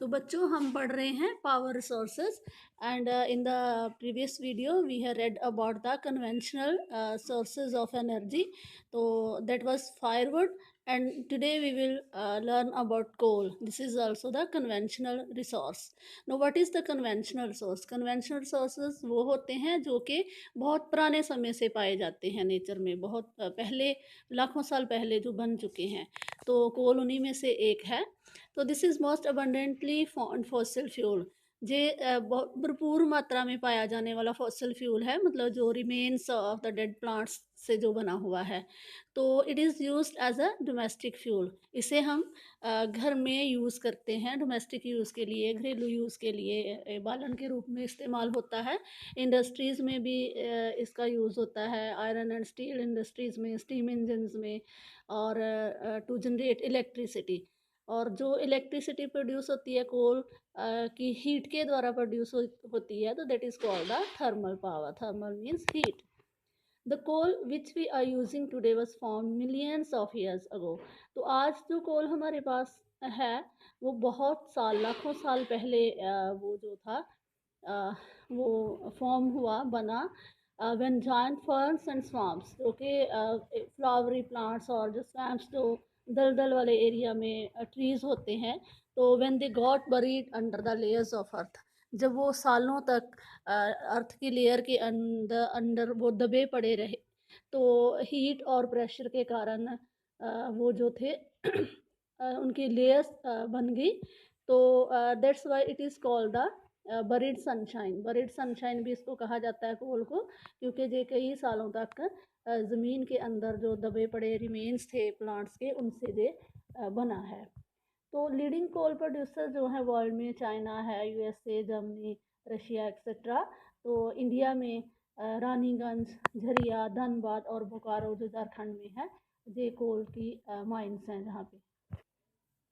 तो बच्चों हम पढ़ रहे हैं power resources and in the previous video we have read about the conventional sources of energy. तो that was firewood and today we will learn about coal. This is also the conventional resource. Know what is the conventional resource? Conventional resources वो होते हैं जो कि बहुत पुराने समय से पाए जाते हैं नेचर में, बहुत पहले, लाखों साल पहले जो बन चुके हैं। तो कोल उन्हीं में से एक है। तो this is most abundantly found fossil fuel. ये बहुत भरपूर मात्रा में पाया जाने वाला फॉसिल फ्यूल है, मतलब जो remains of the dead plants से जो बना हुआ है। तो it is used as a domestic fuel. इसे हम घर में यूज़ करते हैं, डोमेस्टिक यूज़ के लिए, घरेलू यूज़ के लिए बालन के रूप में इस्तेमाल होता है। इंडस्ट्रीज़ में भी इसका यूज़ होता है, आयरन एंड स्टील इंडस्ट्रीज़ में, स्टीम इंजन्स में, और टू जनरेट इलेक्ट्रिसिटी। और जो इलेक्ट्रिसिटी प्रोड्यूस होती है कोल की हीट के द्वारा प्रोड्यूस होती है, तो that is called the thermal power. Thermal means heat. The coal which we are using today was found millions of years ago. तो आज जो कोल हमारे पास है वो बहुत साल, लाखों साल पहले वो जो था अ, वो फॉर्म हुआ, बना व्हेन जायंट फर्न्स एंड स्वाम्प्स, जो कि फ्लावरी प्लांट्स और जो स्वैम्प्स जो दलदल वाले एरिया में ट्रीज होते हैं, तो when they got buried under the layers of earth, जब वो सालों तक अर्थ की लेयर के अंदर अंदर वो दबे पड़े रहे, तो हीट और प्रेशर के कारण वो जो थे उनकी लेयर्स बन गई। तो that's why it is called the buried sunshine. Buried sunshine भी इसको कहा जाता है कोल को, क्योंकि ये कई सालों तक ज़मीन के अंदर जो दबे पड़े रिमेन्स थे प्लांट्स के, उनसे ये बना है। तो लीडिंग कोल प्रोड्यूसर जो है वर्ल्ड में चाइना है, यूएसए, जर्मनी, रशिया एक्सेट्रा। तो इंडिया में रानीगंज, झरिया, धनबाद और बोकारो जो झारखंड में है, ये कोल की माइंस हैं जहाँ पे।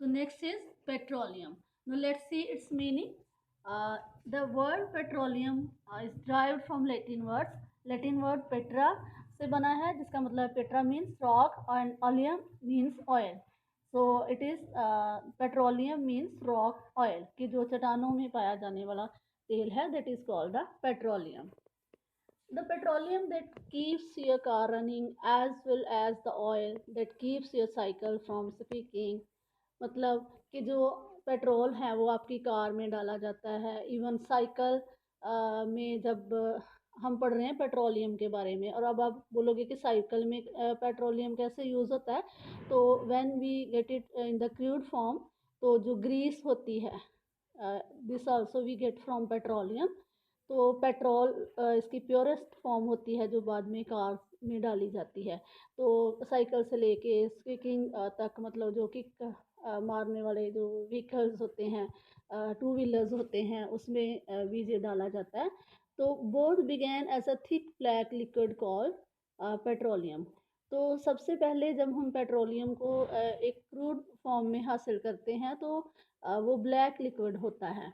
So next is petroleum. Now let's see its meaning. The word petroleum is derived from Latin words. Latin word petra से बना है, जिसका मतलब petra means rock and oleum means oil. So it is petroleum means rock oil, कि जो चट्टानों में पाया जाने वाला तेल है, that is called the petroleum. The petroleum that keeps your car running as well as the oil that keeps your cycle from speaking. मतलब कि जो पेट्रोल है वो आपकी कार में डाला जाता है, इवन साइकिल में। जब हम पढ़ रहे हैं पेट्रोलियम के बारे में, और अब आप बोलोगे कि साइकिल में पेट्रोलियम कैसे यूज़ होता है, तो when we get it in the crude form, तो जो ग्रीस होती है, this also we get from petroleum. तो पेट्रोल इसकी प्योरेस्ट फॉर्म होती है जो बाद में कार में डाली जाती है। तो साइकिल से लेके स्पीकिंग तक, मतलब जो किक मारने वाले जो व्हीकल्स होते हैं, टू व्हीलर्स होते हैं, उसमें बीजे डाला जाता है। तो both began as a thick black liquid called petroleum. तो सबसे पहले जब हम पेट्रोलियम को एक क्रूड फॉर्म में हासिल करते हैं, तो वो ब्लैक लिक्विड होता है।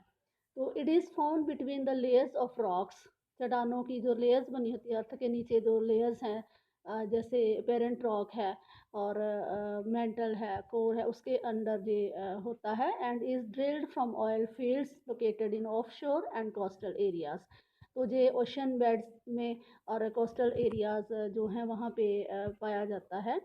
तो it is found between the layers of rocks. चट्टानों की जो लेयर्स बनी होती है, अर्थ के नीचे जो लेयर्स हैं, जैसे पेरेंट रॉक है और मेंटल है, कोर है, उसके अंदर ये होता है। And is drilled from oil fields located in offshore and coastal areas. तो ये ओशन बेड्स में और कोस्टल एरियाज जो हैं वहाँ पे पाया जाता है,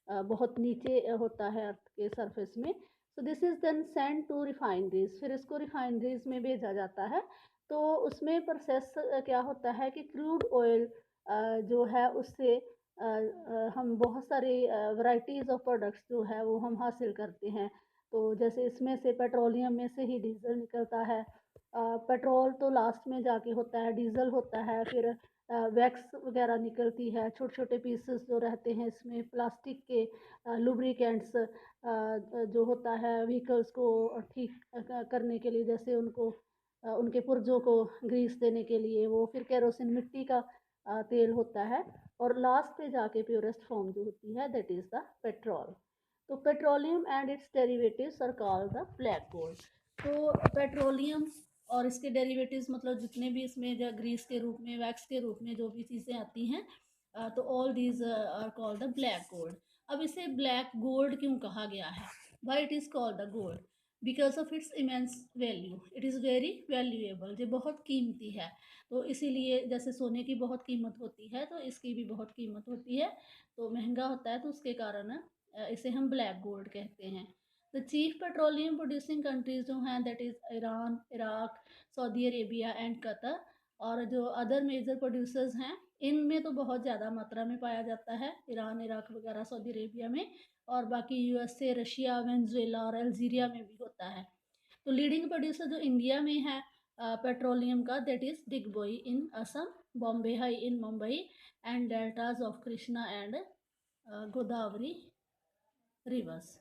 बहुत नीचे होता है अर्थ के सरफेस में। So this is then send to refineries. फिर इसको रिफाइनरीज में भेजा जाता है। तो उसमें प्रोसेस क्या होता है कि क्रूड ऑयल जो है उससे हम बहुत सारी वैरायटीज़ ऑफ प्रोडक्ट्स जो है वो हम हासिल करते हैं। तो जैसे इसमें से पेट्रोलियम में से ही डीजल निकलता है। पेट्रोल तो लास्ट में जाके होता है, डीजल होता है, फिर वैक्स वगैरह निकलती है, छोटे छोटे पीसेस जो रहते हैं इसमें, प्लास्टिक के लुब्रिकेंट्स जो होता है व्हीकल्स को ठीक करने के लिए, जैसे उनको उनके पुर्जों को ग्रीस देने के लिए, वो फिर केरोसिन मिट्टी का तेल होता है। और लास्ट पे जाके प्योरेस्ट फॉर्म जो होती है, दैट इज़ द पेट्रोल। तो petroleum and its derivatives are called the black gold. तो पेट्रोलियम और इसके डेरिवेटिव्स, मतलब जितने भी इसमें जो ग्रीस के रूप में, वैक्स के रूप में जो भी चीज़ें आती हैं, तो all these are called the black gold. अब इसे ब्लैक गोल्ड क्यों कहा गया है? Why it is called the gold? Because of its immense value, it is very valuable, ये बहुत कीमती है। तो इसीलिए जैसे सोने की बहुत कीमत होती है तो इसकी भी बहुत कीमत होती है, तो महंगा होता है, तो उसके कारण इसे हम ब्लैक गोल्ड कहते हैं। The chief petroleum producing countries जो हैं that is Iran, Iraq, Saudi Arabia and Qatar. और जो अदर मेजर प्रोड्यूसर्स हैं इनमें तो बहुत ज़्यादा मात्रा में पाया जाता है, ईरान, इराक वगैरह, सऊदी अरेबिया में। और बाकी यूएसए, रशिया, वेनेजुएला और अल्जीरिया में भी होता है। तो लीडिंग प्रोड्यूसर जो इंडिया में है पेट्रोलियम का that is Digboi in Assam, Bombay high in Mumbai and deltas of Krishna and Godavari reverse.